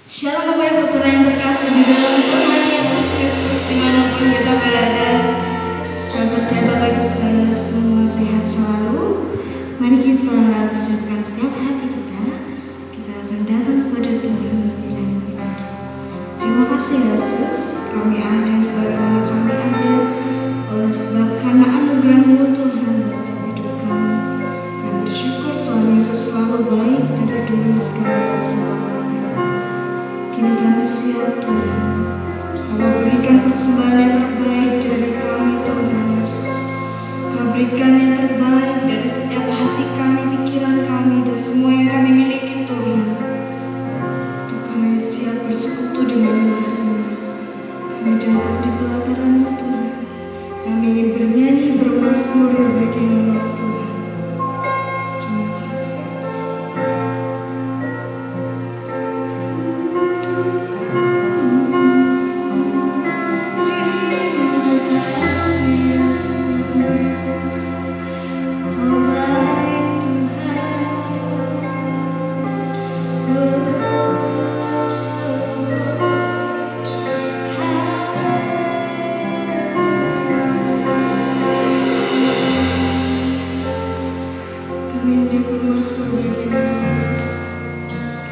Shalom Bapak Ibu Saudara yang terkasih di dalam Tuhan Yesus Kristus dimanapun kita berada. Saya percaya Bapak Ibu Saudara semua sehat selalu. Mari kita persiapkan setiap hati kita. Kita akan datang kepada Tuhan lebih lagi. Terima kasih Yesus, kami ada sebagaimana kami ada oleh sebab karena anugerah-Mu Tuhan buat setiap hidup kami. Kami bersyukur Tuhan Yesus selalu baik dari dulu sekarang selamanya. Kini kami siap Tuhan, kami berikan persembahan yang terbaik dari kami Tuhan Yesus. Kami berikan yang terbaik dari setiap hati kami, pikiran kami, dan semua yang kami miliki Tuhan. Untuk kami siap bersekutu dengan-Mu hari ini. Kami datang di pelataran-Mu Tuhan. Kami ingin bernyanyi, bermazmur bagi nama Tuhan. Terima kasih Yesus.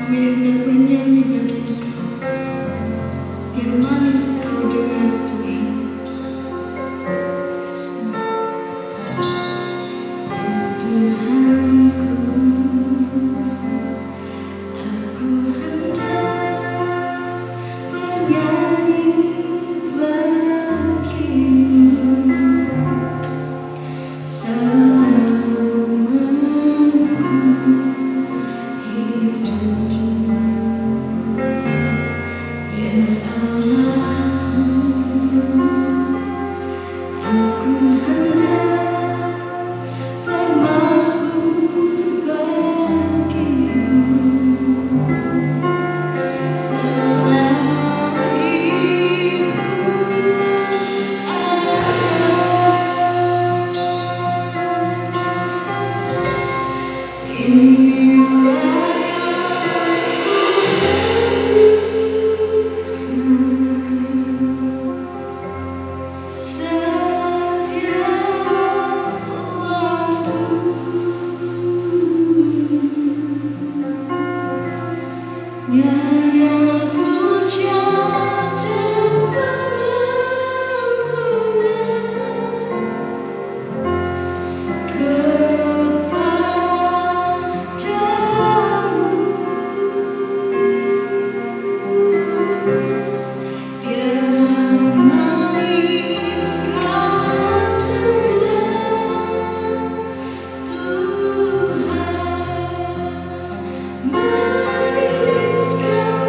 Kami hendak bernyanyi bagi Engkau, biar manis Kau dengar Tuhan. Ya Tuhanku, aku hendak bernyanyi bagi-Mu selama ku hidup. Ya Allahku, aku hendak bermazmur bagi-Mu selagi ku ada. Inilah manis kau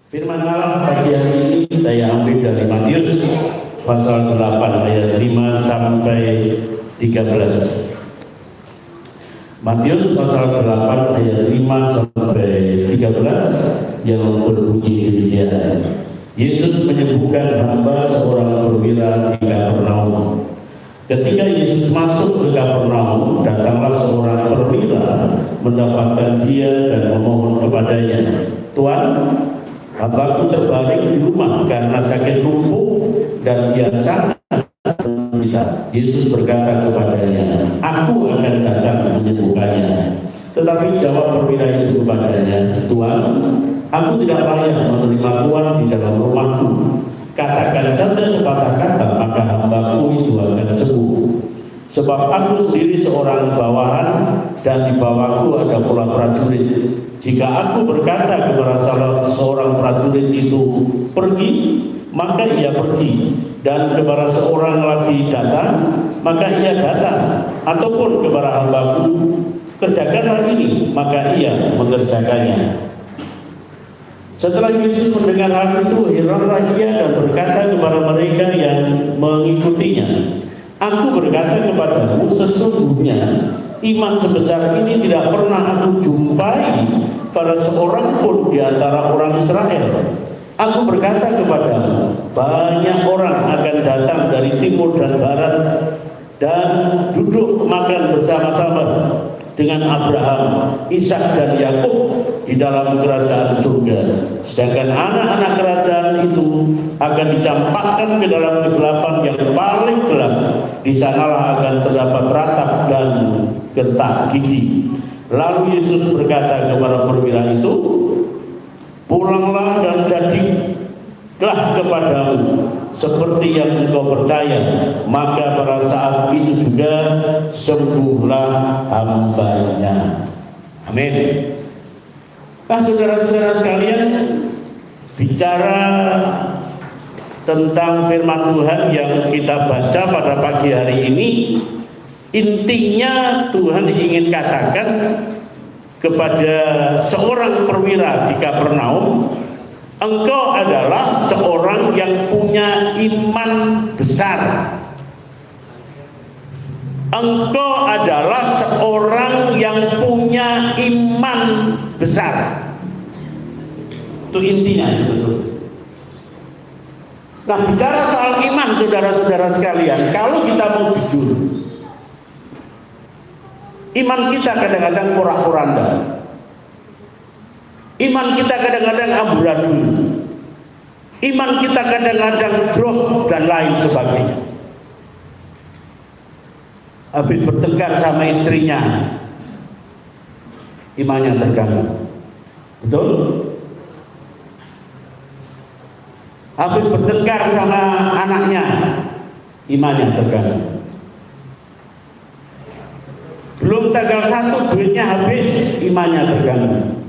Firman Allah pagi hari ini saya ambil dari Matius pasal 8 ayat 5 sampai 13. Matius pasal 8 ayat 5 sampai 13 yang berbunyi demikian. Yesus menyembuhkan hamba seorang perwira di Kapernaum. Ketika Yesus masuk ke Kapernaum, datanglah seorang perwira mendapatkan dia dan memohon kepadanya, "Tuan, hambaku terbaring di rumah karena sakit lumpuh dan ia sangat menderita." Yesus berkata kepadanya, "Aku akan datang menyembuhkannya." Tetapi jawab perwira itu kepadanya, "Tuan, aku tidak layak menerima Tuan di dalam rumahku. Katakan saja sepatah kata, maka hambaku itu akan sembuh. Sebab aku sendiri seorang bawahan dan di bawahku ada pula prajurit. Jika aku berkata kepada salah seorang prajurit itu pergi, maka ia pergi, dan kepada seorang lagi datang, maka ia datang. Ataupun kepada hambaku, kerjakanlah ini, maka ia mengerjakannya." Setelah Yesus mendengar hal itu, heranlah ia dan berkata kepada mereka yang mengikutinya, "Aku berkata kepadamu, sesungguhnya iman sebesar ini tidak pernah aku jumpai pada seorang pun di antara orang Israel. Aku berkata kepadamu, banyak orang akan datang dari timur dan barat dan duduk makan bersama-sama dengan Abraham, Ishak dan Yakub di dalam kerajaan surga. Sedangkan anak-anak kerajaan itu akan dicampakkan ke dalam kegelapan yang paling gelap. Di sanalah akan terdapat ratap dan gentak gigi." Lalu Yesus berkata kepada perwira itu, "Pulanglah dan jadilah kepadamu seperti yang engkau percaya." Maka pada saat itu juga sembuhlah hambanya. Amin. Nah, saudara-saudara sekalian, bicara tentang firman Tuhan yang kita baca pada pagi hari ini, intinya Tuhan ingin katakan kepada seorang perwira di Kapernaum, engkau adalah seorang yang punya iman besar. Engkau adalah seorang yang punya iman besar. Itu intinya sebetulnya. Nah, bicara soal iman, saudara-saudara sekalian, kalau kita mau jujur, iman kita kadang-kadang porak-poranda. Iman kita kadang-kadang amburadul. Iman kita kadang-kadang drop dan lain sebagainya. Habis bertengkar sama istrinya, imannya terganggu. Betul? Habis bertengkar sama anaknya, imannya terganggu. Belum tanggal 1 duitnya habis, imannya terganggu.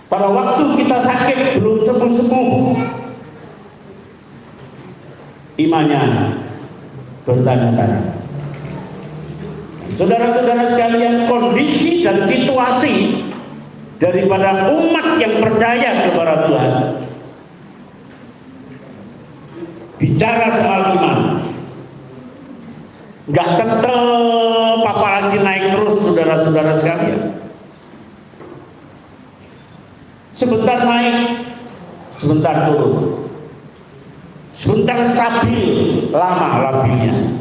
Pada waktu kita sakit belum sembuh-sembuh, imannya bertanya-tanya. Saudara-saudara sekalian, kondisi dan situasi daripada umat yang percaya kepada Tuhan, bicara soal iman, nggak tetap apalagi naik terus, saudara-saudara sekalian. Sebentar naik, sebentar turun, sebentar stabil, lama labilnya.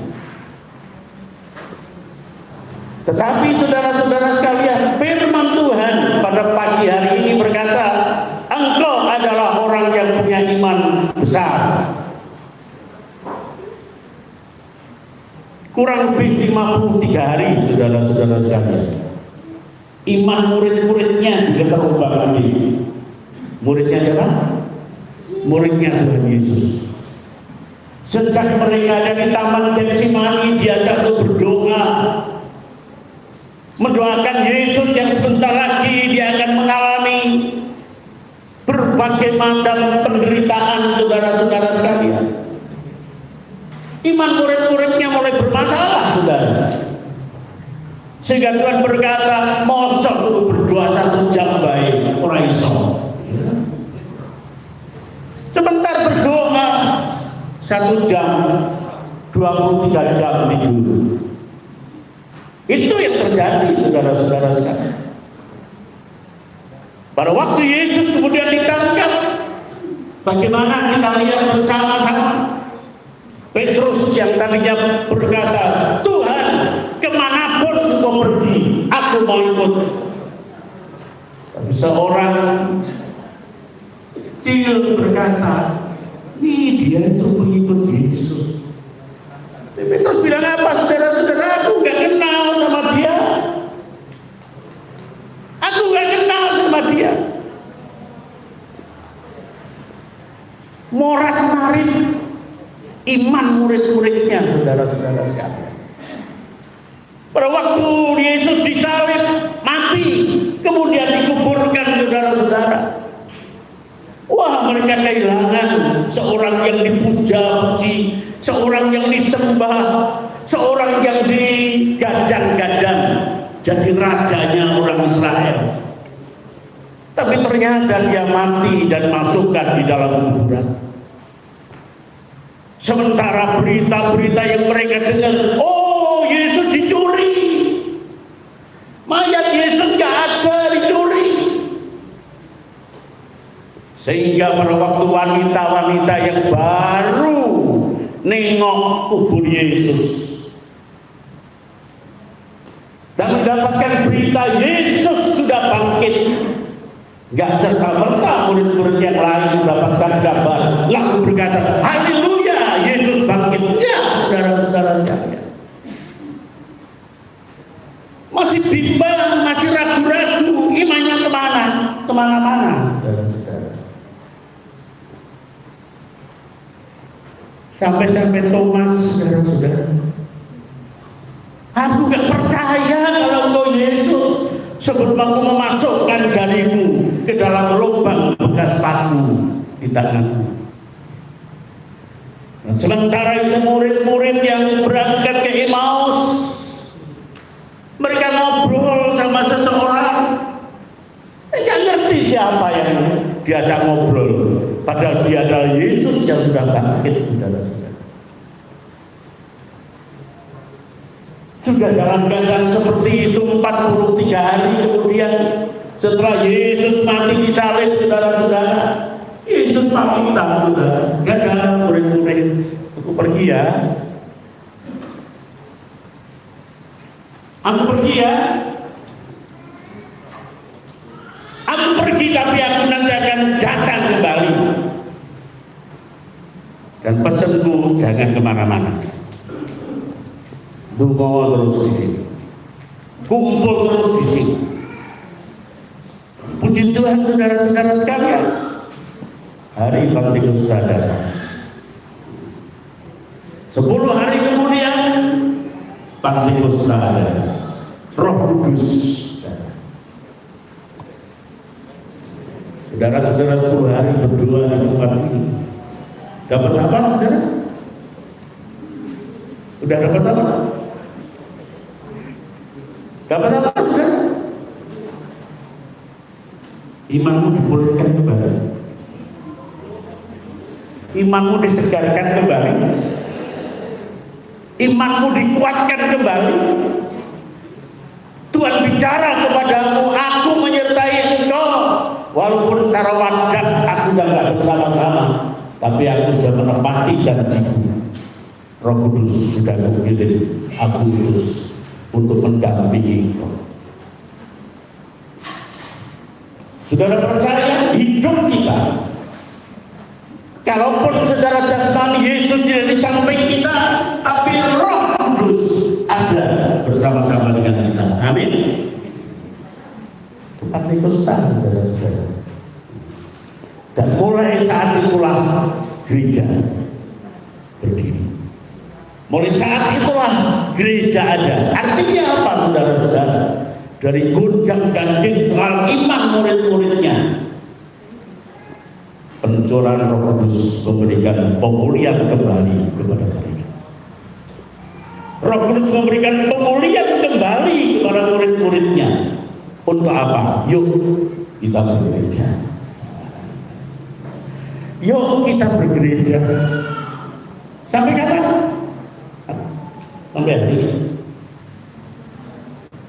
Tetapi saudara-saudara sekalian, firman Tuhan pada pagi hari ini berkata, engkau adalah orang yang punya iman besar. Kurang lebih 53 hari, saudara-saudara sekalian. Iman murid-muridnya juga terombang-ambing. Muridnya siapa? Muridnya Tuhan Yesus. Sejak mereka ada di Taman Getsemani, diajak untuk berdoa, mendoakan Yesus yang sebentar lagi dia akan mengalami berbagai macam penderitaan, saudara-saudara sekalian. Iman murid-muridnya mulai bermasalah, saudara. Sehingga Tuhan berkata, mosok suruh berdoa 1 jam baik, ora iso. Sebentar berdoa 1 jam, 23 jam tidur. Itu yang terjadi, saudara-saudara sekalian. Pada waktu Yesus kemudian ditangkap, bagaimana kita lihat bersama-sama Petrus yang tadinya berkata, Tuhan, kemanapun engkau pergi, aku mau ikut. Tapi seorang kecil berkata, ini dia itu pengikut Yesus. Petrus bilang apa, saudara-saudara? Aku gak kenal sama dia. Aku gak kenal sama dia. Morat-marit iman murid-muridnya, saudara-saudara sekalian. Pada waktu Yesus disalib, mati, kemudian dikuburkan, saudara-saudara. Wah, mereka kehilangan seorang yang dipuja-puji, seorang yang disembah, seorang yang digadang-gadang jadi rajanya orang Israel. Tapi ternyata dia mati dan masukkan di dalam kuburan. Sementara berita-berita yang mereka dengar, oh Yesus dicuri, mayat Yesus gak ada, dicuri. Sehingga pada waktu wanita-wanita yang baru nengok kubur Yesus dan mendapatkan berita Yesus sudah bangkit, gak serta-merta murid-murid yang lain mendapatkan kabar lalu berkata, haleluya, Yesus bangkit. Ya, saudara-saudara sekalian, masih bimbang, masih ragu-ragu, imannya kemana-mana, saudara-saudara. Sampai-sampai Thomas, saudara-saudara, aku gak percaya kalau engkau Yesus sebelum aku memasukkan masukkan jarimu ke dalam lubang bekas paku di tanganmu. Dan sementara itu murid-murid yang berangkat ke Emmaus, mereka ngobrol sama seseorang, nggak ngerti siapa yang diajak ngobrol, padahal dia adalah Yesus yang sudah bangkit, saudara-saudara. Sudah dalam keadaan seperti itu 43 hari kemudian setelah Yesus mati disalib, saudara-saudara, Yesus pamitan, saudara. Gak ada murid-murid, aku pergi ya. Aku pergi ya. Aku pergi, tapi aku nanti akan datang kembali. Dan pesanku, jangan kemana-mana. Dungo terus di sini, kumpul terus di sini. Puji Tuhan, saudara-saudara sekalian, hari Pentakosta datang. 10 hari kemudian Pentakosta datang. Roh Kudus datang. Saudara-saudara 10 hari berdoa di tempat ini. Dapat apa, saudara? Udah dapat apa? Dapat apa, saudara? Imanmu dipulihkan kembali. Imanmu disegarkan kembali. Imanmu dikuatkan kembali. Tuhan bicara kepadamu, aku menyertai engkau. Walaupun secara wadah aku sudah tidak bersama-sama, tapi aku sudah menepati janjiku. Roh Kudus sudah mengirim aku Yesus untuk mendampingi engkau. Saudara percaya, hidup kita, kalaupun secara jasmani Yesus tidak di samping kita, tapi Roh Kudus ada bersama-sama dengan kita. Amin. Pentakosta, saudara-saudara. Dan mulai saat itulah gereja berdiri. Mulai saat itulah gereja ada. Artinya apa, saudara-saudara? Dari gonjang ganjing soal iman murid-muridnya, pencurahan Roh Kudus memberikan pemulihan kembali kepada mereka. Roh Kudus memberikan pemulihan kembali kepada murid-muridnya. Untuk apa? Yuk kita bergereja. Yuk kita bergereja. Sampai kapan? Sampai hari ini.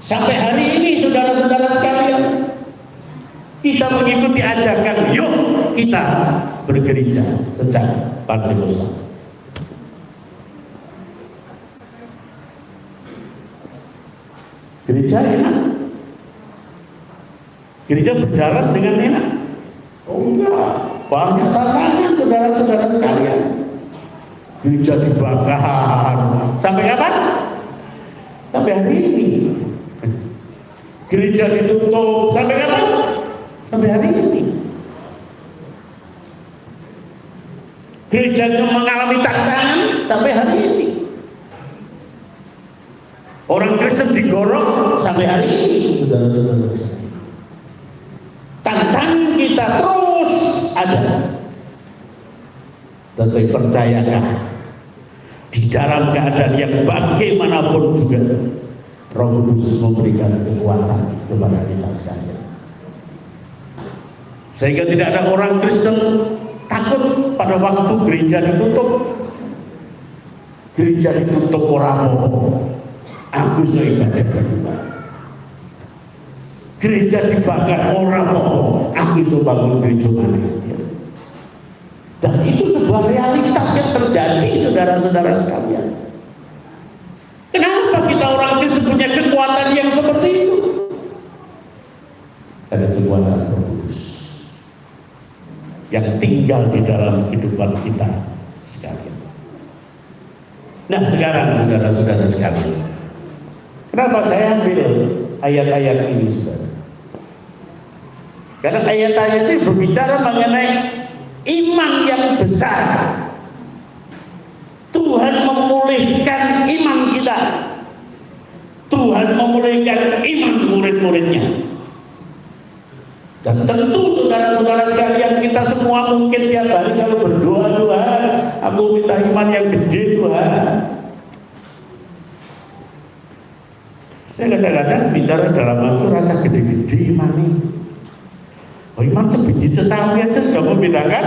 Sampai hari ini, saudara-saudara sekalian, kita mengikuti ajakan, yuk kita bergereja sejak Pentakosta. Gereja enak? Gereja berjalan dengan enak? Oh enggak, banyak tantangan, saudara-saudara sekalian. Gereja dibakar. Sampai kapan? Sampai hari ini. Gereja ditutup. Sampai kapan? Sampai hari ini. Gereja mengalami tantangan sampai hari ini. Orang Kristen digorok sampai hari ini, saudara-saudara sekalian. Tantangan kita terus ada. Tetapi percayakan, di dalam keadaan yang bagaimanapun juga, Roh Kudus memberikan kekuatan kepada kita sekalian. Sehingga tidak ada orang Kristen takut pada waktu gereja ditutup. Gereja ditutup orang mau, aku ibadah berdua. Gereja dibakar orang mau, aku bangun gereja mana. Dan itu sebuah realitas yang terjadi, saudara-saudara sekalian. Kenapa kita orang Kristen punya kekuatan yang seperti itu? Ada kekuatan Roh Kudus yang tinggal di dalam kehidupan kita sekalian. Nah sekarang, saudara-saudara sekalian, kenapa saya ambil ayat-ayat ini, saudara? Karena ayat-ayat ini berbicara mengenai iman yang besar. Tuhan memulihkan iman kita. Tuhan memulihkan iman murid-muridnya. Dan tentu saudara-saudara sekalian, kita semua mungkin tiap hari kalau berdoa, Tuhan, aku minta iman yang gede, Tuhan. Saya kadang-kadang bicara dalam waktu rasa gede-gede iman ini. Oh, iman sebiji sesawi aja sudah membedakan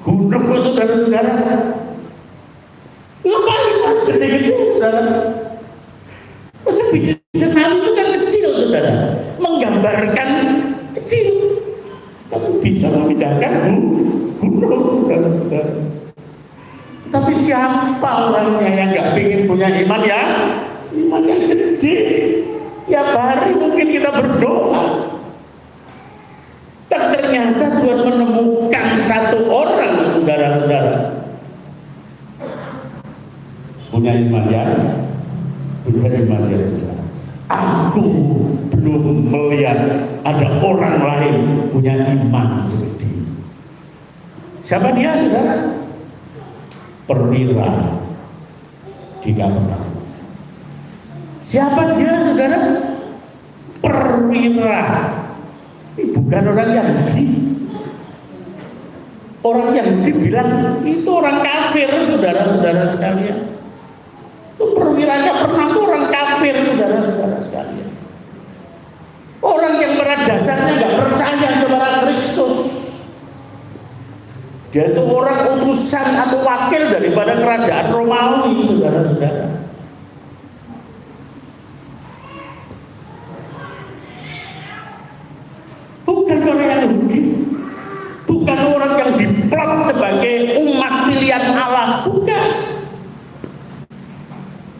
gunung, saudara-saudara. Ngapain iman gede-gede, saudara? Sebiji sesawi itu kan kecil, saudara. Menggambarkan kecil, tapi bisa memindahkan gunung, saudara-saudara. Tapi siapa orangnya yang nggak ingin punya iman yang gede? Tiap hari mungkin kita berdoa, dan ternyata Tuhan menemukan satu orang, saudara-saudara, punya iman yang besar. Aku belum melihat ada orang lain punya iman seperti ini. Siapa dia, saudara? Perwira di Kapernaum. Siapa dia, saudara? Perwira. Ini bukan orang Yahudi. Orang Yahudi bilang itu orang kafir, saudara-saudara sekalian. Itu perwira Kapernaum itu orang kafir, saudara-saudara sekalian. Orang yang pada dasarnya nggak percaya kepada Kristus. Dia itu orang utusan atau wakil daripada kerajaan Romawi, saudara-saudara. Bukan orang Yahudi, bukan orang yang diplot sebagai umat pilihan Allah, bukan.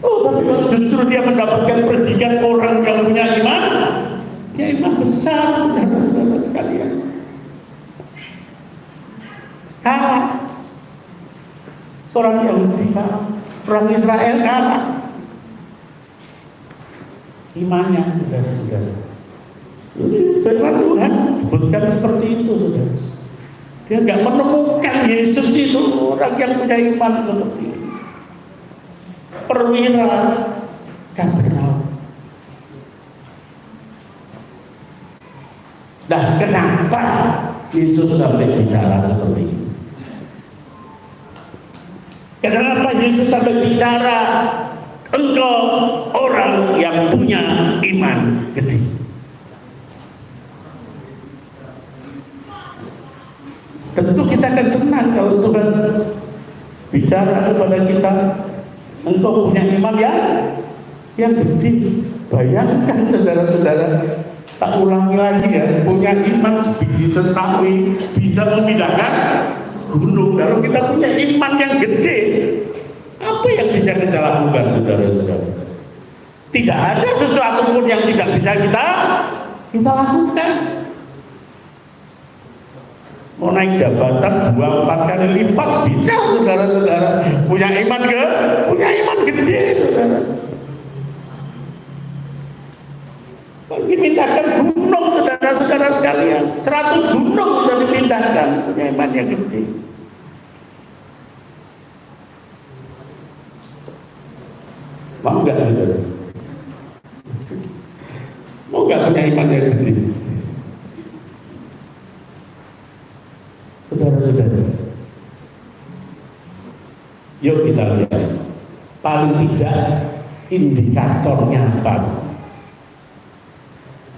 Oh, tapi justru dia mendapatkan predikat orang yang punya iman besar, saudara-saudara sekalian. Kalah. Orang Yahudi kalah, orang Israel kalah. Imannya, saudara-saudara. Firman Tuhan sebutkan seperti itu, saudara. Dia nggak menemukan Yesus itu orang yang punya iman seperti ini. Perwira Kapernaum. Nah, kenapa Yesus sampai bicara seperti itu? Kenapa Yesus sampai bicara engkau orang yang punya iman gede? Tentu kita akan senang kalau Tuhan bicara kepada kita, engkau punya iman yang gede. Bayangkan, saudara-saudara, tak ulangi lagi ya, punya iman sebiji sesawi bisa memindahkan gunung. Kalau kita punya iman yang gede, apa yang bisa kita lakukan, saudara-saudara? Tidak ada sesuatu pun yang tidak bisa kita lakukan. Mau naik jabatan 2-4 kali lipat bisa, saudara-saudara. Punya iman gede, saudara. Kalau dipindahkan gunung, saudara-saudara sekalian, 100 gunung bisa dipindahkan, punya iman yang gede. Mau nggak, saudara? Mau nggak punya iman yang gede? Saudara-saudara, yuk kita lihat paling tidak indikatornya apa.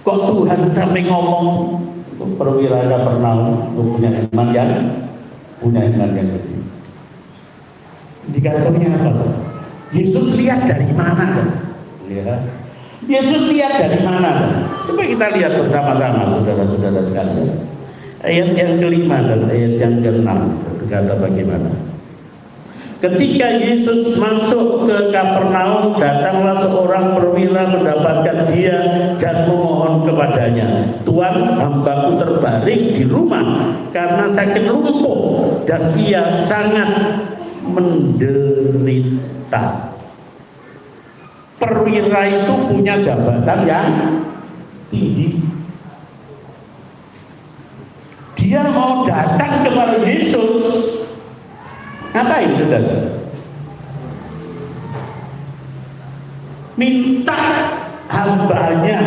Kok Tuhan sampai ngomong perwira Kapernaum punya iman yang gede? Indikatornya apa? Yesus lihat dari mana? Ya. Yesus lihat dari mana? Coba kita lihat bersama-sama, saudara-saudara sekalian. Ayat yang kelima dan ayat yang keenam berkata bagaimana? Ketika Yesus masuk ke Kapernaum, datanglah seorang perwira mendapatkan dia dan memohon kepadanya, Tuhan, hambaku terbaring di rumah karena sakit lumpuh dan ia sangat menderita. Perwira itu punya jabatan yang tinggi. Dia mau datang kepada Yesus. Ngapain, saudara? Minta hambanya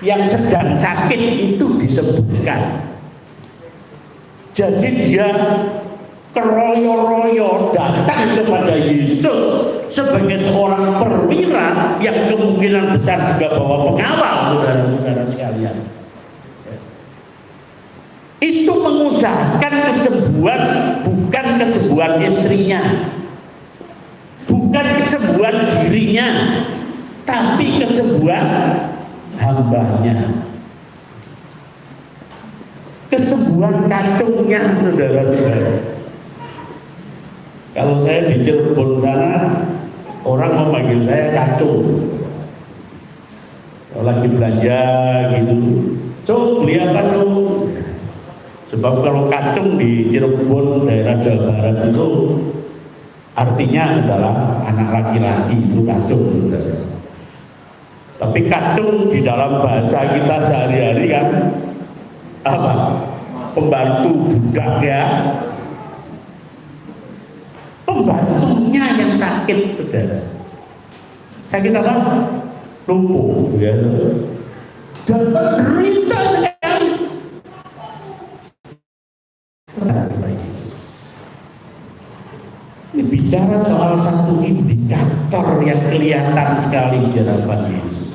yang sedang sakit itu disembuhkan. Jadi dia keroyo-royo datang kepada Yesus sebagai seorang perwira yang kemungkinan besar juga bawa pengawal, saudara-saudara sekalian. Itu mengusahakan kesembuhan, bukan kesembuhan istrinya, bukan kesembuhan dirinya, tapi kesembuhan hambanya, kesembuhan kacungnya, saudara-saudara. Kalau saya di Cirebon sana, orang memanggil saya kacung. Kalau lagi belanja gitu, "Cung, beli apa, Cung?" Sebab kalau kacung di Cirebon, daerah Jawa Barat itu artinya adalah anak laki-laki, itu kacung, saudara. Tapi kacung di dalam bahasa kita sehari-hari kan apa? Pembantu budak ya. Pembantunya yang sakit, saudara. Sakit apa? Lumpuh, ya. Dan menderita sekali. Ini bicara soal satu indikator yang kelihatan sekali di hadapan Yesus.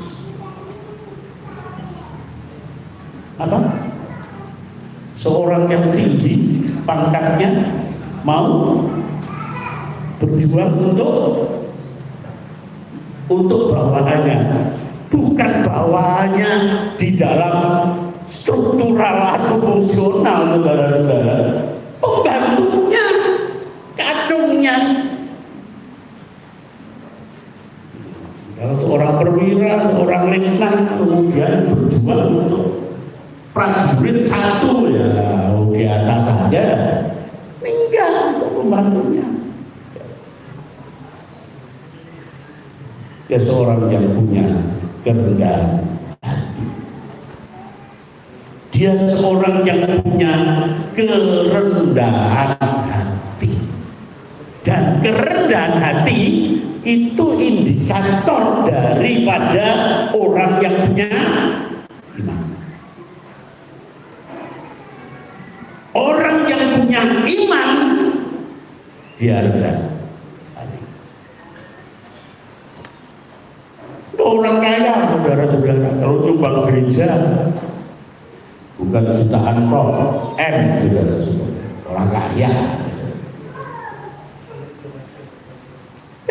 Apa? Seorang yang tinggi pangkatnya mau berjuang untuk bawahannya, bukan bawahannya di dalam struktural atau fungsional, saudara-saudara. Pembantunya, kacungnya. Kalau seorang perwira, seorang letnan kemudian berjuang untuk prajurit satu, ya di atas saja, enggak untuk pembantunya. Ya seorang yang punya kerendahan hati. Dia seorang yang punya kerendahan hati. Dan kerendahan hati itu indikator daripada orang yang punya iman. Orang yang punya iman, dia rendah. Orang kaya, saudara-saudara, kalau nyumbang gereja bukan jutaan kok, saudara-saudara, orang kaya.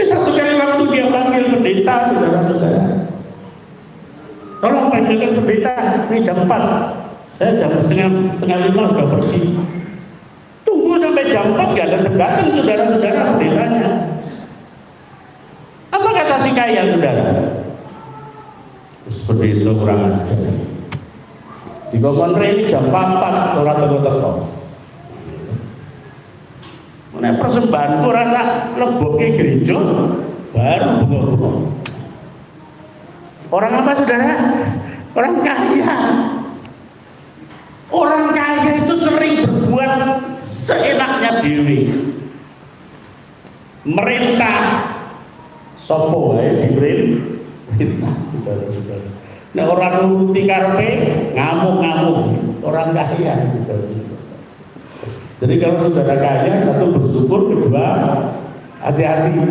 Satu kali waktu dia panggil pendeta, saudara-saudara, tolong panggilkan pendeta, ini jam 4, saya jam setengah 5 sudah pergi. Tunggu sampai jam 4 gak datang-datang, saudara-saudara, pendetanya. Apa kata si kaya, saudara? Seperti itu kurang ajar. Di Kokonre ini jam 4 orang teko-teko. Nek persembahanku ora tak lebokke gereja baru bengok-bengok. Orang apa, saudara? Orang kaya. Orang kaya itu sering berbuat seenaknya dewi. Merintah sopo wae diperintah, saudara-saudara. Nek orang nuruti karepe ngamuk-ngamuk, orang kaya, saudara-saudara. Jadi kalau saudara kaya, satu bersyukur, kedua hati-hati.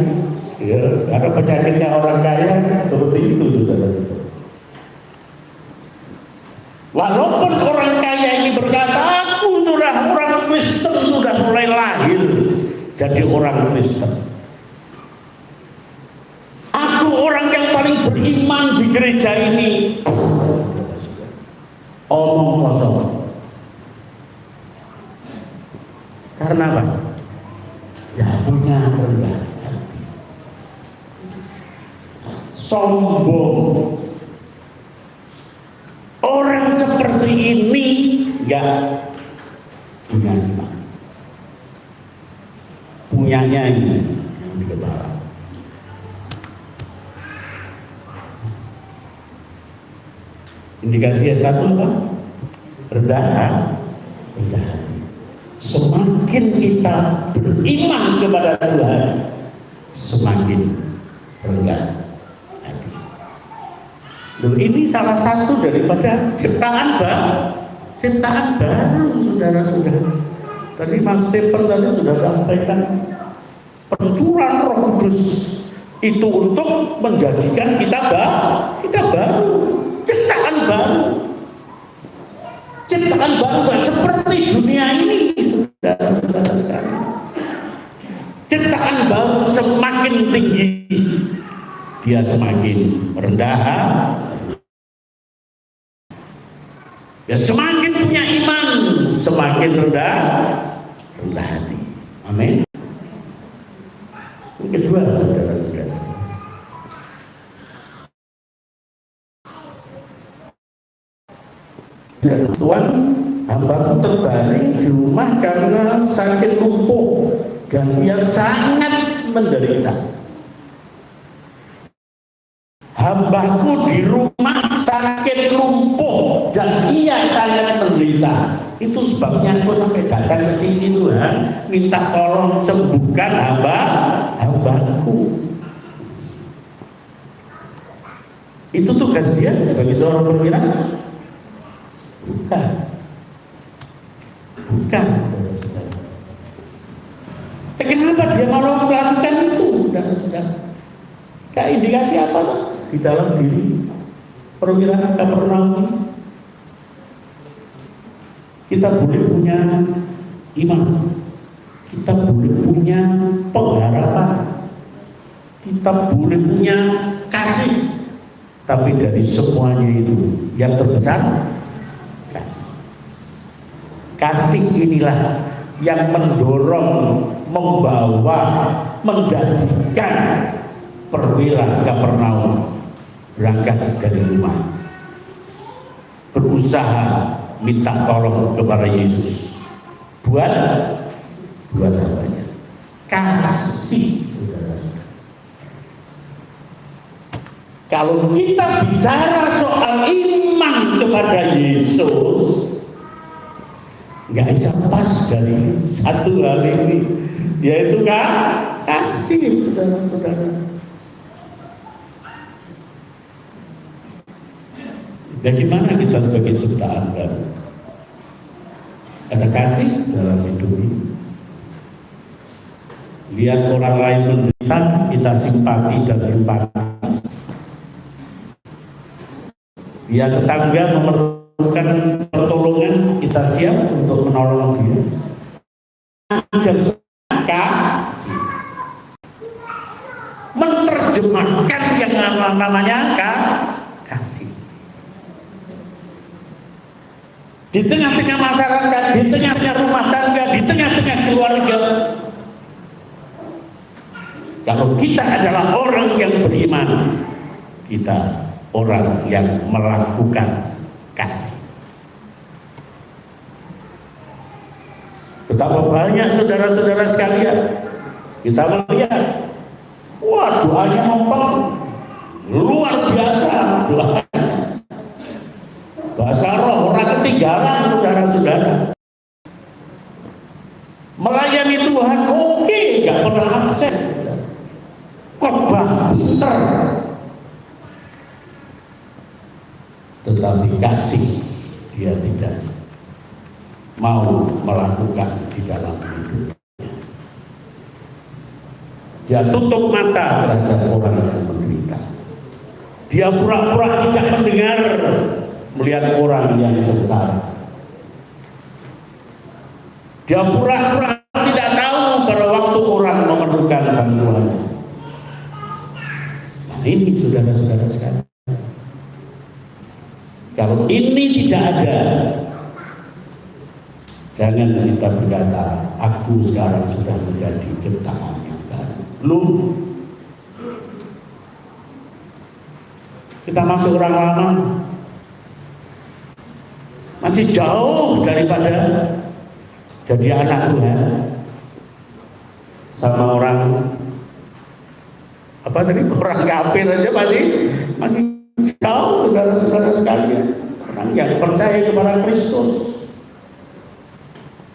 Ya, karena penyakitnya orang kaya seperti itu, saudara-saudara. Walaupun orang kaya ini berkata, aku sudah orang Kristen, sudah mulai lahir jadi orang Kristen. Aku orang yang paling beriman di gereja ini. Omong kosong. Karena apa? Ya punya rendah hati. Sombong. Orang seperti ini enggak punya iman. Punyanya ini yang di kepala. Indikasi yang satu apa? Rendah hati. Semakin kita beriman kepada Tuhan, semakin rendah hati. Loh, ini salah satu daripada ciptaan baru, saudara-saudara. Tadi Mas Stephen tadi sudah sampaikan, pencurahan Roh Kudus itu untuk menjadikan kita baru, ciptaan baru gak seperti dunia ini, saudara-saudara sekalian. Ciptaan baru semakin tinggi, dia semakin rendah. Ya, semakin punya iman, semakin rendah hati. Amin. Yang kedua, saudara-saudara, dan Tuhan, hambaku terbaring di rumah karena sakit lumpuh dan ia sangat menderita. Hambaku di rumah sakit lumpuh dan ia sangat menderita. Itu sebabnya aku sampai datang ke sini, Tuhan, minta tolong sembuhkan hambaku. Itu tugas dia sebagai seorang perwira? Bukan. Kenapa dia mau melakukan itu, saudara-saudara? Kayak indikasi apa tuh di dalam diri perwira Kapernaum? Kita boleh punya iman, kita boleh punya pengharapan, kita boleh punya kasih, tapi dari semuanya itu yang terbesar kasih. Kasih inilah yang mendorong, membawa, menjadikan perwira Kapernaum berangkat dari rumah, berusaha minta tolong kepada Yesus buat apanya? Kasih, saudara-saudara. Kalau kita bicara soal iman kepada Yesus, nggak bisa pas dari satu hal ini, yaitu kasih, saudara-saudara. Bagaimana kita sebagai ciptaan baru? Ada kasih dalam hidup ini. Lihat orang lain menderita, kita simpati dan empati. Lihat tetangga memerlukan pertolongan, kita siap untuk menolong dia. Agar kasih menerjemahkan yang namanya kasih. Di tengah-tengah masyarakat, di tengah-tengah rumah tangga, di tengah-tengah keluarga. Kalau kita adalah orang yang beriman, kita orang yang melakukan kasih. Betapa banyak saudara-saudara sekalian, kita melihat, wah, doanya mempeng, luar biasa doanya. Bahasa roh, orang ketinggalan, saudara-saudara. Melayani Tuhan, oke, gak pernah absen. Khotbah pinter, tetapi kasih dia tidak mau melakukan di dalam hidupnya. Dia tutup mata terhadap orang yang menderita. Dia pura-pura tidak mendengar melihat orang yang sengsara. Dia pura-pura tidak tahu pada waktu orang memerlukan bantuannya. Nah, ini saudara-saudara sekalian. Kalau ini tidak ada, jangan kita berkata, aku sekarang sudah menjadi ciptaan yang baru. Belum. Kita masuk orang lama, masih jauh daripada jadi anak Tuhan. Sama orang orang kafir aja masih jauh, saudara-saudara sekalian. Orang yang percaya kepada Kristus,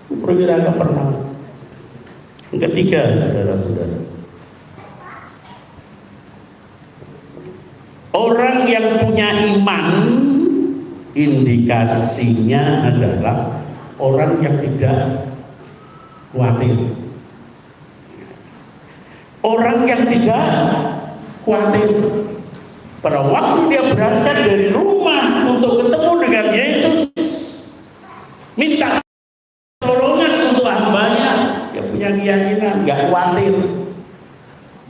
perwira Kapernaum. Yang ketiga, saudara-saudara, Orang yang punya iman, indikasinya adalah orang yang tidak khawatir. Orang yang tidak khawatir. Pada waktu dia berangkat dari rumah untuk ketemu dengan Yesus, minta pertolongan untuk hambanya, dia punya keyakinan, nggak khawatir.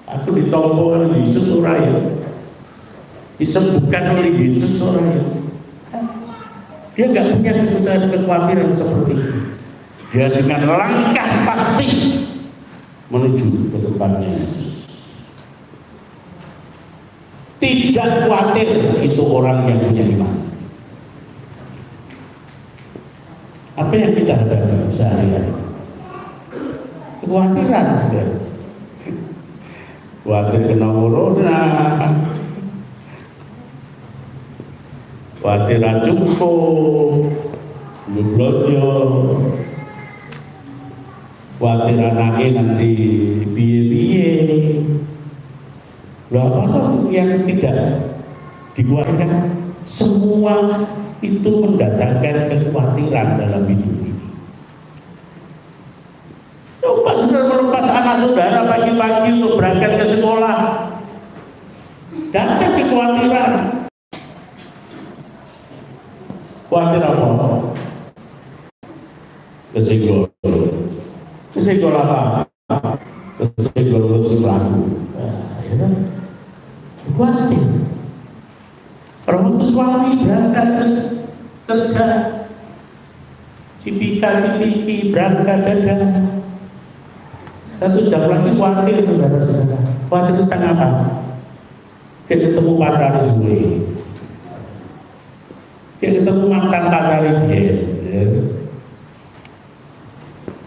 Aku ditompo oleh Yesus orang, disembuhkan oleh Yesus orang. Dia nggak punya kekhawatiran seperti itu. Dia dengan langkah pasti menuju ke tempatnya Yesus. Tidak khawatir, itu orang yang punya iman. Apa yang kita hadapi sehari-hari? Kekhawatiran, saudara. Khawatir kena corona, khawatir cukup, belanja, khawatir anaknya nanti piye-piye. Apa yang tidak dikhawatirkan? Semua itu mendatangkan kekhawatiran dalam hidup ini. Coba saudara melepas anak saudara pagi-pagi untuk berangkat ke sekolah, datang kekhawatiran. Khawatir apa? Kesenggol. Kesenggol apa? Kesenggol musuh laku. Ya kan? Khawatir. Orang itu suami berangkat kerja, cipika-cipiki berangkat dadah. 1 jam lagi khawatir, saudara-saudara. Khawatir tentang apa? Kita ketemu pacar semua. Kita ketemu mantan pacar dia.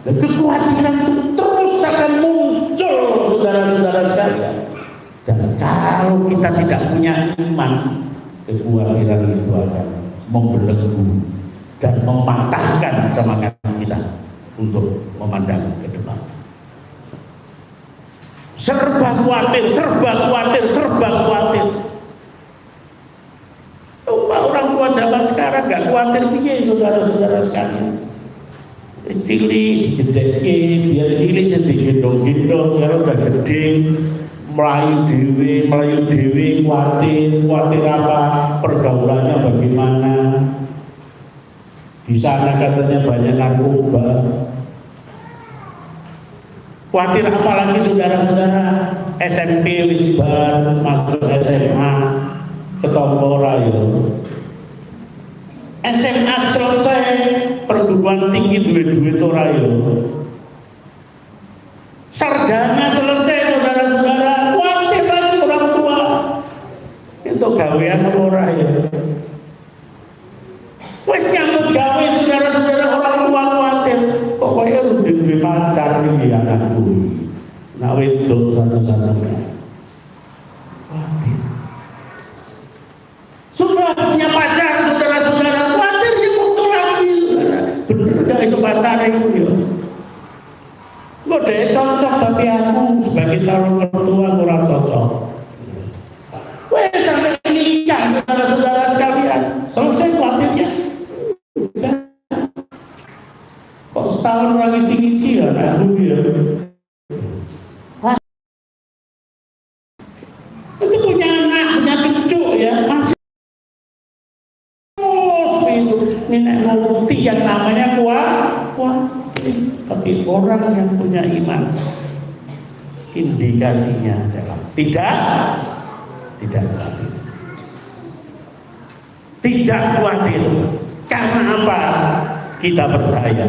Dan kekhawatiran itu terus akan muncul, saudara-saudara sekalian. Dan kalau kita tidak punya iman, kekhawatiran itu akan membelenggu dan mematahkan semangat kita untuk memandang ke depan. Serba khawatir, serba khawatir, serba khawatir. Orang tua zaman sekarang gak khawatir piye, saudara-saudara sekalian. Cilik digedeke, biar cilik sedikit gendong-gendong, sekarang udah gede, melayu dewi, khawatir apa, pergaulannya bagaimana. Di sana katanya banyak narkoba. Khawatir apa lagi, saudara-saudara? SMP wisbar, masuk SMA, ketompo rayo. SMA selesai, perguruan tinggi duit-duit rayo. Sarjana selesai, saudara-saudara, khawatir lagi orang tua. Itu gawean ora ya. Wes nyambut gawe, saudara-saudara, orang tua khawatir. Kok kaya duwe pacar iki anakku. Nak wedok satu-satunya. Khawatir. Sudah punya pacar, saudara-saudara, khawatir dia muncul lagi. Bener gak itu pacar itu ya? Kok dia cocok, tapi aku sebagai calon mertua kurang cocok. Weh, sampai nikah, saudara-saudara sekalian, selesai khawatirnya. Kok setahun lagi isi ya, aku ya. Itu punya anak, punya cucu ya, masih itu nenek ngerti yang namanya kuat. Tapi orang yang punya iman, indikasinya adalah tidak khawatir. Tidak khawatir. Karena apa? Kita percaya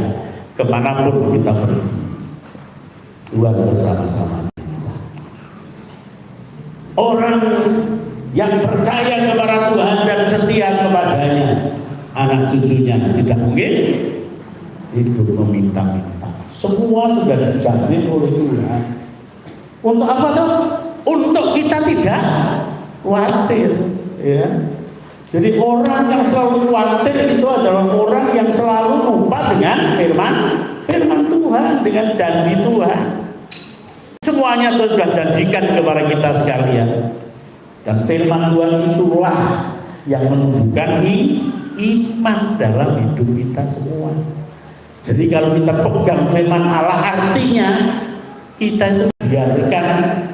kemanapun kita pergi, Tuhan bersama-sama kita. Orang yang percaya kepada Tuhan dan setia kepadanya, anak cucunya tidak mungkin hidup meminta-minta. Semua sudah dijamin oleh Tuhan. Untuk apa tuh? Untuk kita tidak khawatir, ya. Jadi orang yang selalu khawatir itu adalah orang yang selalu lupa dengan firman Tuhan, dengan janji Tuhan. Semuanya sudah janjikan kepada kita sekalian. Dan firman Tuhan itulah yang menumbuhkan iman dalam hidup kita semua. Jadi kalau kita pegang firman Allah, artinya kita itu biarkan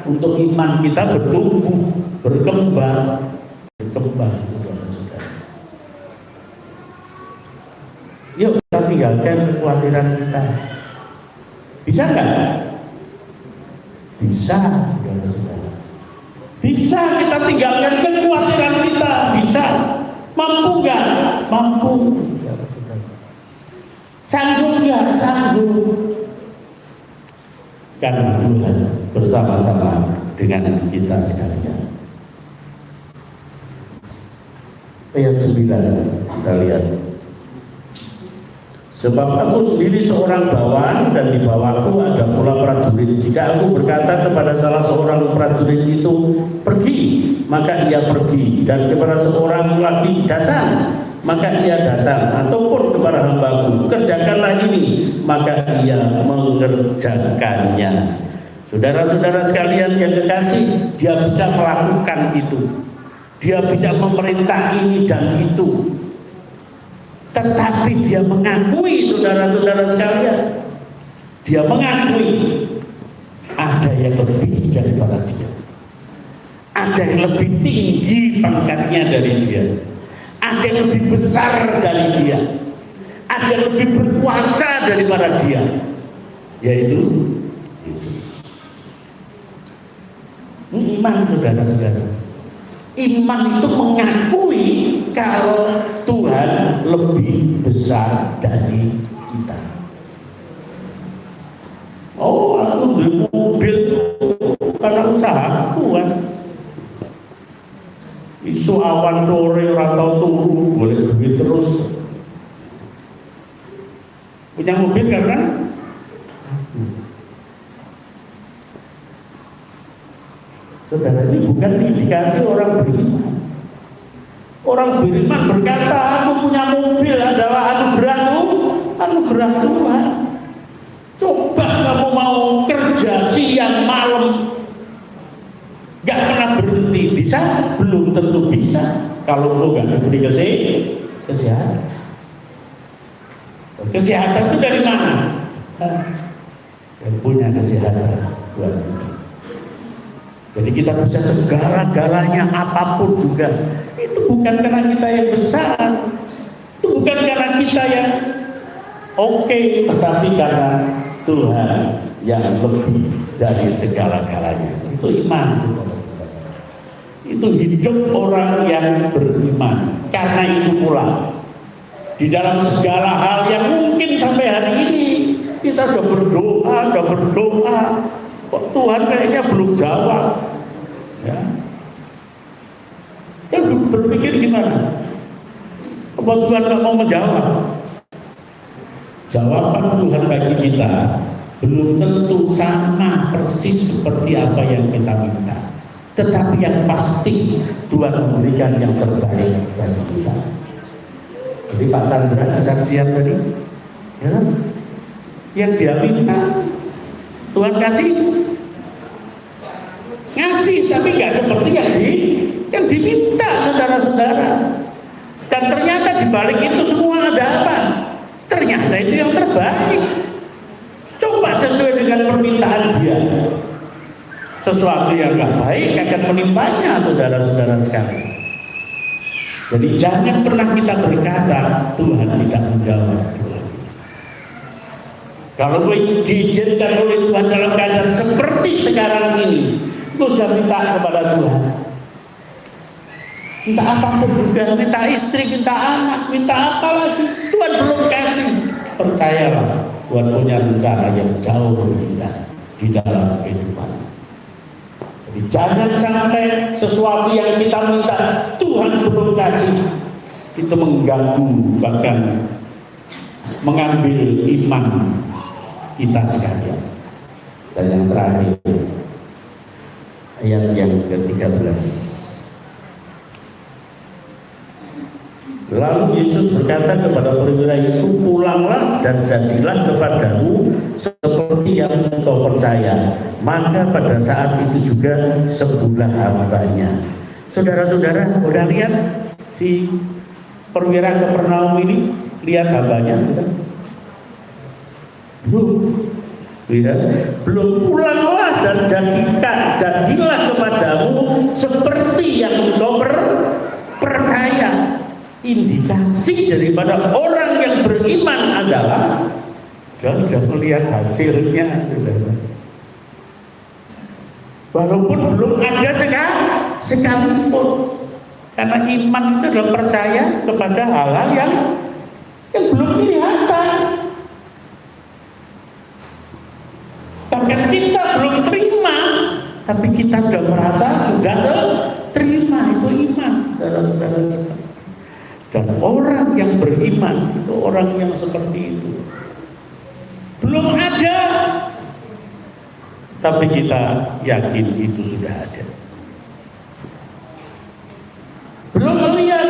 untuk iman kita bertumbuh, berkembang. Saudara-saudara. Yuk kita tinggalkan kekhawatiran kita. Bisa nggak? Bisa, saudara-saudara. Bisa kita tinggalkan kekhawatiran kita, bisa. Mampu nggak? Mampu, saudara-saudara. Sanggup nggak? Sanggup. Karena Tuhan bersama-sama dengan kita sekalian. Ayat 9 kita lihat. Sebab aku sendiri seorang bawahan dan di bawahku ada pula prajurit. Jika aku berkata kepada salah seorang prajurit itu pergi, maka ia pergi, dan kepada seorang lagi datang, maka ia datang, ataupun kepada hambaku kerjakanlah ini, maka ia mengerjakannya. Saudara-saudara sekalian yang kekasih, dia bisa melakukan itu. Dia bisa memerintah ini dan itu. Tetapi dia mengakui, saudara-saudara sekalian, dia mengakui ada yang lebih daripada dia. Ada yang lebih tinggi pangkatnya dari dia. Ada yang lebih besar dari dia. Ada yang lebih berkuasa daripada dia, yaitu Yesus. Ini iman, saudara-saudara. Iman itu mengakui kalau Tuhan lebih besar dari kita. Oh, aku beli mobil karena usahaku kan. Isu awan sore atau turu boleh duit terus. Punya mobil karena saudara, ini bukan indikasi orang beriman. Orang beriman berkata, aku punya mobil adalah anugerah Tuhan. Coba kamu mau kerja siang malam, gak pernah berhenti, bisa? Belum tentu bisa kalau kau gak diberi kesehatan. Kesehatan itu dari mana? Yang punya kesehatan Tuhan kita. Jadi kita bisa segala-galanya apapun juga. Itu bukan karena kita yang besar, itu bukan karena kita yang oke, tetapi karena Tuhan yang lebih dari segala-galanya. Itu iman, saudara-saudara. Itu hidup orang yang beriman. Karena itu pula di dalam segala hal yang mungkin sampai hari ini kita sudah berdoa, kok Tuhan kayaknya belum jawab, ya. Kan berpikir gimana? Apa Tuhan nggak mau menjawab? Jawaban Tuhan bagi kita belum tentu sama persis seperti apa yang kita minta, tetapi yang pasti Tuhan memberikan yang terbaik bagi kita. Jadi Pak Chandra kesaksian tadi, ya, yang dia minta Tuhan ngasih, tapi nggak seperti yang diminta, saudara-saudara. Dan ternyata di balik itu semua ada apa? Ternyata itu yang terbaik. Coba sesuai dengan permintaan dia, sesuatu yang nggak baik akan menimpanya, saudara-saudara sekalian. Jadi jangan pernah kita berkata Tuhan tidak menjawab doa kita. Kalau diizinkan oleh Tuhan dalam keadaan seperti sekarang ini, lu sudah minta kepada Tuhan, minta apapun juga, minta istri, minta anak, minta apa lagi, Tuhan belum kasih. Percayalah, Tuhan punya rencana yang jauh lebih indah di dalam kehidupan. Jadi jangan sampai sesuatu yang kita minta Tuhan belum kasih, itu mengganggu, bahkan mengambil iman kita sekalian. Dan yang terakhir, ayat yang ke-13. Lalu Yesus berkata kepada perwira itu, pulanglah dan jadilah kepadamu seperti yang engkau percaya. Maka pada saat itu juga sebelah hambanya Saudara-saudara, udah lihat si perwira Kapernaum ini? Lihat hambanya? Belum pulanglah dan jadilah kepadamu seperti yang engkau percaya. Indikasi daripada orang yang beriman adalah dia sudah melihat hasilnya. Walaupun belum ada sekalipun, karena iman itu adalah percaya kepada hal-hal yang belum kelihatan. Bahkan kita belum terima, tapi kita sudah merasa sudah terima. Itu iman, saudara-saudara. Dan orang yang beriman itu orang yang seperti itu. Belum ada, tapi kita yakin itu sudah ada. Belum melihat,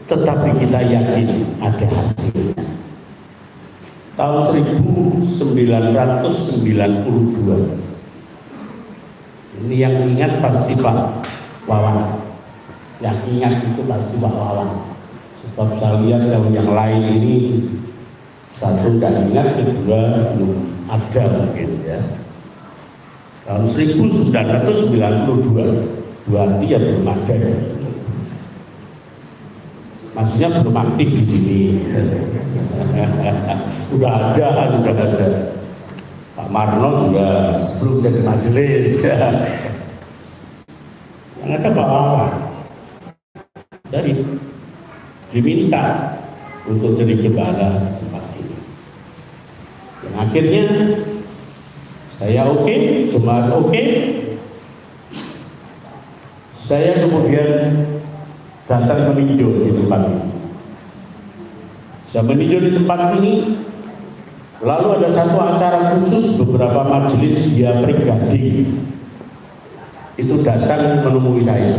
tetapi kita yakin ada hasilnya. Tahun 1992. Ini yang ingat pasti Pak Wawan. Yang ingat itu pasti Pak Wawan. Sebab saya lihat kalau yang lain ini satu tidak ingat, kedua belum ada mungkin ya. Tahun 1992, berarti ya belum ada ya. Maksudnya belum aktif di sini. Udah ada. Pak Marno juga belum jadi majelis. Yang ada Pak Wawan. Jadi diminta untuk jadi gembala tempat ini. Dan akhirnya saya oke, jemaat oke. Saya kemudian datang meninjau di tempat ini. Saya meninjau di tempat ini. Lalu ada satu acara khusus, beberapa majelis dia pribadi itu datang menemui saya.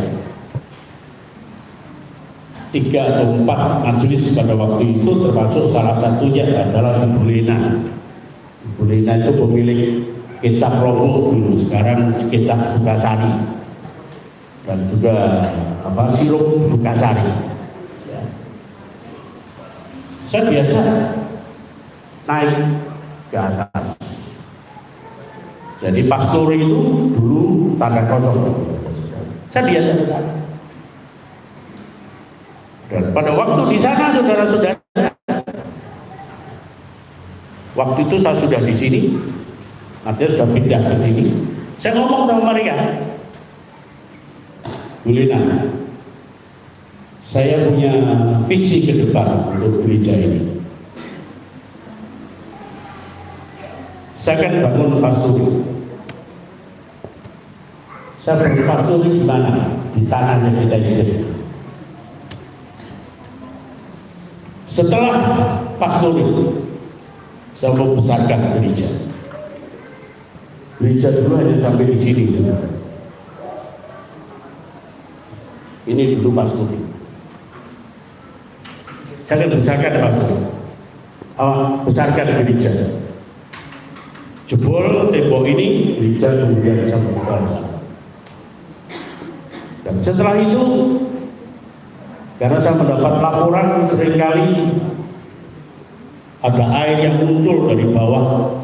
3 atau 4 majelis pada waktu itu, termasuk salah satunya adalah Ibu Lena. Ibu Lena itu pemilik kecap Lombok dulu, sekarang kecap Sukasari, dan juga sirup Sukasari. Ya. Saya biasa naik ke atas. Jadi pastor itu dulu tanah kosong. Saya biasa ke sana. Dan pada waktu di sana, saudara-saudara, waktu itu saya sudah di sini, artinya sudah pindah ke sini. Saya ngomong sama mereka, Bu Lena, saya punya visi ke depan untuk gereja ini. Saya akan bangun pasturi. Saya bangun pasturi di mana? Di tanah yang kita injak. Setelah pasturi, saya mau besarkan gereja. Gereja dulu hanya sampai di sini. Ini dulu pasturi. Saya akan besarkan pasturi. Besarkan gereja. Jebol tembok ini, gereja kemudian sampai ke sana. Dan setelah itu, karena saya mendapat laporan seringkali ada air yang muncul dari bawah.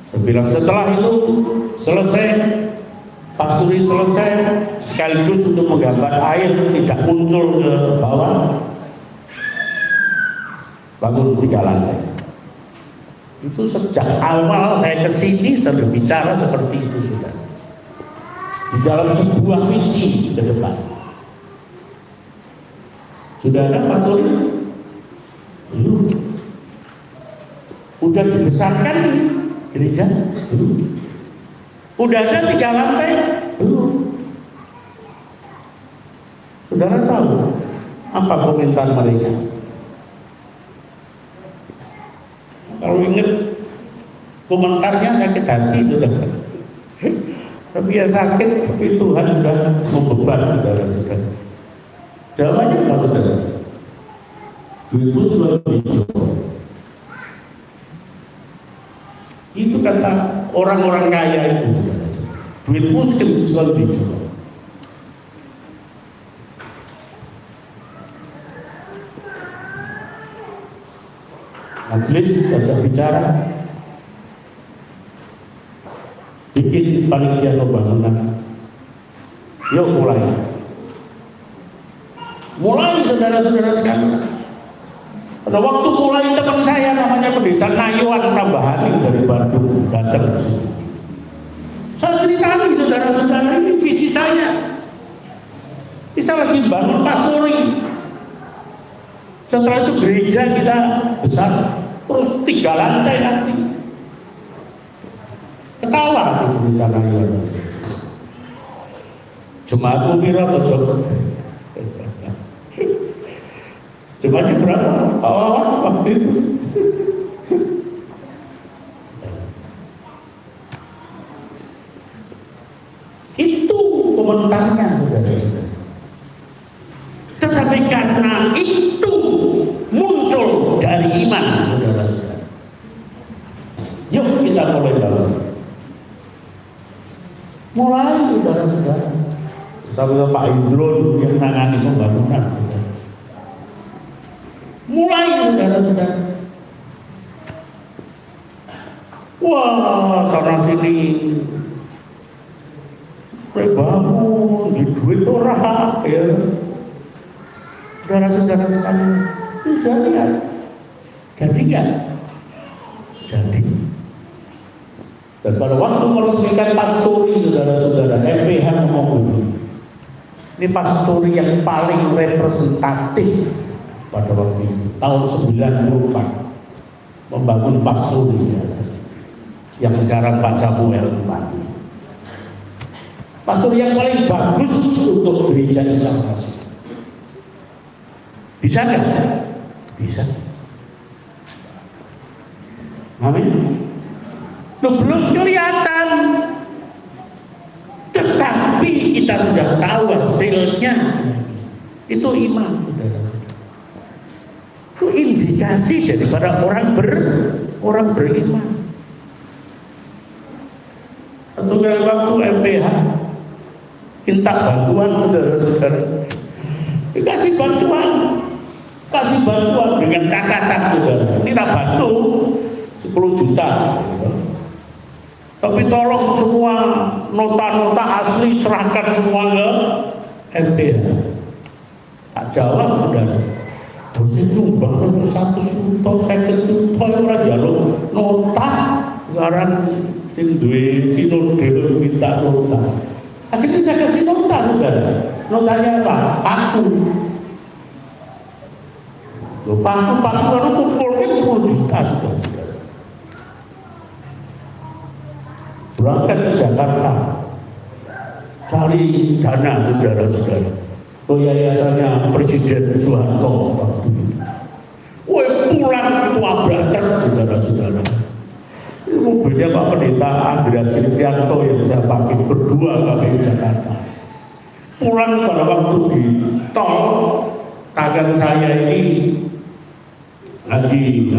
Saya bilang setelah itu selesai, pasturi selesai, sekaligus untuk menggambar air tidak muncul ke bawah, bangun 3 lantai. Itu sejak awal saya kesini saya berbicara seperti itu sudah. Di dalam sebuah visi ke depan. Sudah ada pastor ini? Belum. Udah dibesarkan ini gereja? Belum. Udah ada 3 lantai? Belum. Saudara tahu apa komentar mereka? Kalau ingat komentarnya sakit hati sudah. Tapi ya sakit, tapi Tuhan sudah membeban saudara-saudara. Jawabannya apa saudara? Itu sudah dicoba. Itu kata orang-orang kaya itu. duitmu sekali dijual. Majelis ajak bicara, bikin panitia pembangunan. Yuk mulai saudara-saudara sekalian. Pada waktu mulai teman saya namanya pendeta Nayuan Tambahani dari Bandung datang ke sini. Saya ceritakan saudara-saudara, ini visi saya. Bisa lagi bangun pastori. Setelah itu gereja kita besar, terus 3 lantai nanti. Ketawa pendeta Nayuan. Jemaatmu pira toh? Jemaatnya berapa? Waktu itu. Itu komentarnya, saudara-saudara. Tetapi karena itu muncul dari iman, saudara-saudara. Yuk kita mulai bangun. Mulai, saudara-saudara. Sama Pak Indro yang menangani pembangunan. Mulai, saudara-saudara. Wah, sana sini bangun di duit orang, ya. Saudara-saudara sekalian, itu jadi kan? Jadi kan? Jadi. Dan pada waktu meresmikan pastori, saudara-saudara, MPH ngomong begini. Ini pastori yang paling representatif pada waktu itu, tahun 94, membangun pastori yang sekarang Pak Samuel Bupati. Pastori yang paling bagus untuk gereja Insalasi. Bisa nggak? Bisa. Amin. Belum kelihatan, tetapi kita sudah tahu hasilnya. Itu iman, saudara-saudara. Itu indikasi daripada orang beriman. Satu kali waktu MPH minta bantuan, saudara-saudara, dikasih bantuan dengan catatan, saudara. Minta bantu 10 juta. Tapi tolong semua nota-nota asli serahkan semua ke MPH. Tak jawab, saudara. Terus itu bangun 1 juta, 2 juta orang jalur nota. Sekarang sing duwe sinode minta nota. Akhirnya saya kasih nota, saudara. Notanya apa? Paku baru kumpulkan 10 juta, saudara. Berangkat ke Jakarta, cari dana, saudara-saudara, ke yayasannya Presiden Soeharto waktu itu. Pulang tua brother, saudara-saudara. Ini mobilnya Pak Pendeta Andreas Kristianto yang saya pakai berdua kami ke Jakarta. Pulang pada waktu di tol, tangan saya ini lagi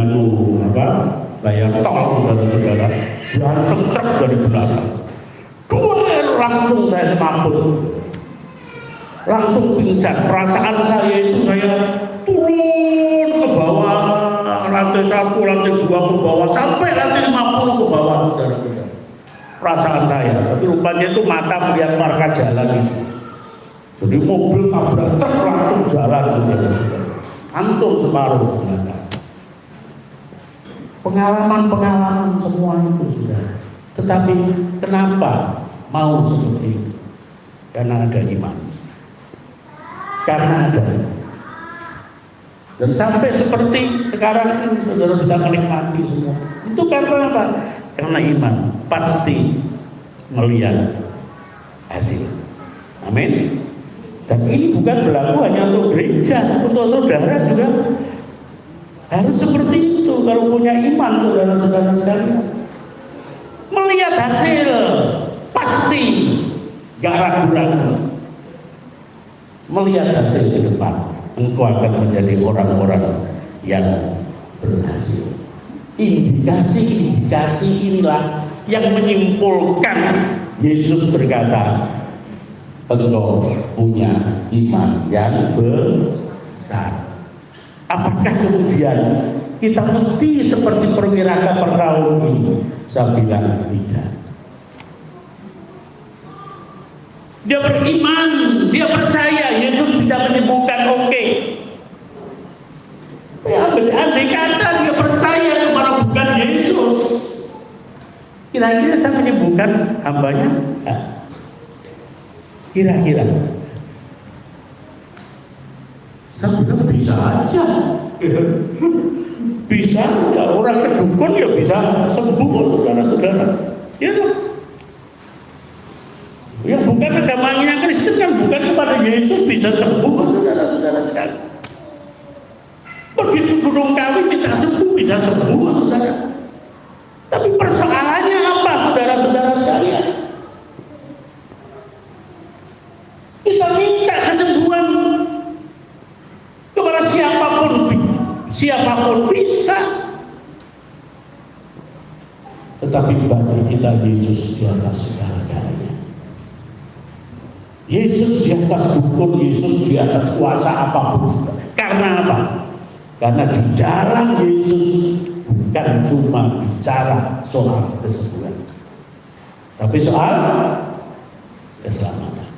layar tol, saudara-saudara, dihantam truk dari belakang. Langsung saya semaput, langsung pingsan. Perasaan saya itu, saya turun ke bawah, lantai 1, lantai 2 ke bawah, sampai lantai 50 ke bawah, saudara-saudara. Perasaan saya, tapi rupanya itu mata melihat marka jalan itu. Jadi mobil tabrak truk langsung jalan, saudara-saudara. Hancur separuh belakang. Pengalaman semua itu sudah. Tetapi kenapa mau seperti itu? Karena ada iman. Dan sampai seperti sekarang ini saudara bisa menikmati semua. Itu karena apa? Karena iman. Pasti melihat hasil. Amin. Dan ini bukan berlaku hanya untuk gereja, untuk saudara juga harus seperti itu. Kalau punya iman, saudara-saudara sekalian, melihat hasil pasti gak ragu-ragu. Melihat hasil ke depan, engkau akan menjadi orang-orang yang berhasil. Indikasi-indikasi inilah yang menyimpulkan Yesus berkata, engkau punya iman yang besar. Apakah kemudian kita mesti seperti perwira Kapernaum ini? Saya bilang tidak. Dia beriman, dia percaya Yesus bisa menyembuhkan, oke. Ya, andai kata dia percaya kepada bukan Yesus, kira-kira saya menyembuhkan hambanya? Kira-kira saya bilang bisa aja. Bisa aja, orang ke dukun ya bisa sembuh, saudara-saudara. Ya, yang bukan agamanya Kristen kan bukan kepada Yesus bisa sembuh, saudara-saudara sekalian. Begitu Gunung Kawi kita sembuh, bisa sembuh, saudara. Tapi persoalannya apa, saudara-saudara sekalian? Kita minta kesembuhan kepada siapapun bisa. Tetapi bagi kita Yesus di atas segala-galanya. Yesus di atas dukun, Yesus di atas kuasa apapun juga. Karena apa? Karena di dalam Yesus bukan cuma bicara soal kesembuhan, tapi soal keselamatan.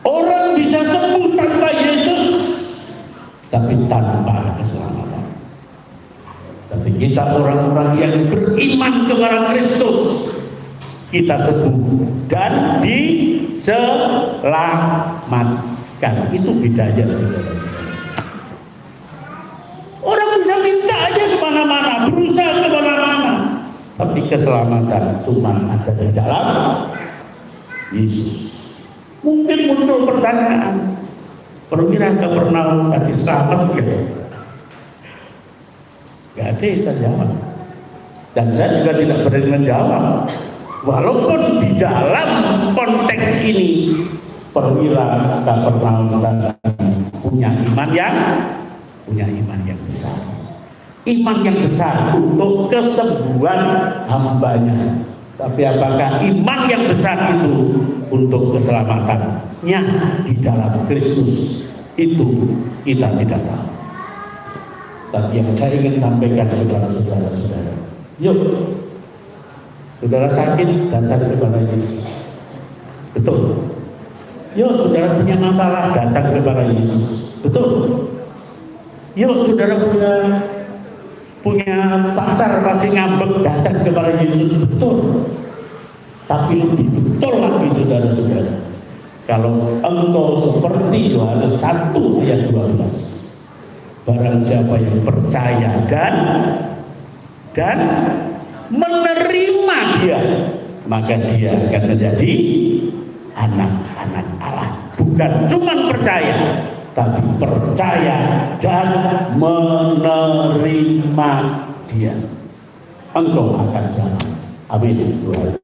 Orang bisa sembuh tanpa Yesus, tapi tanpa keselamatan. Tapi kita orang-orang yang beriman kepada Kristus, kita sembuh dan diselamatkan. Itu bedanya, saudara-saudara. Orang bisa minta aja kemana-mana, berusaha kemana-mana, tapi keselamatan cuma ada di dalam Yesus. Mungkin muncul pertanyaan, perwira Kapernaum tadi selamat ya? Gak ada yang saya jawab, dan saya juga tidak berani menjawab. Walaupun di dalam konteks ini perwira Kapernaum punya iman yang besar. Iman yang besar untuk kesembuhan hambanya. Tapi apakah iman yang besar itu untuk keselamatannya di dalam Kristus? Itu kita tidak tahu. Tapi yang saya ingin sampaikan kepada saudara-saudara, yuk, saudara sakit datang kepada Yesus. Betul. Yuk, saudara punya masalah datang kepada Yesus. Betul. Yuk, saudara punya pacar masih ngambek datang kepada Yesus. Betul. Tapi lebih betul lagi, saudara-saudara, kalau engkau seperti Yohanes 1 ayat 12, barang siapa yang percaya dan menerima dia, maka dia akan menjadi anak-anak Allah. Bukan cuma percaya, tapi percaya dan menerima dia, engkau akan selamat. Amin. Tuhan.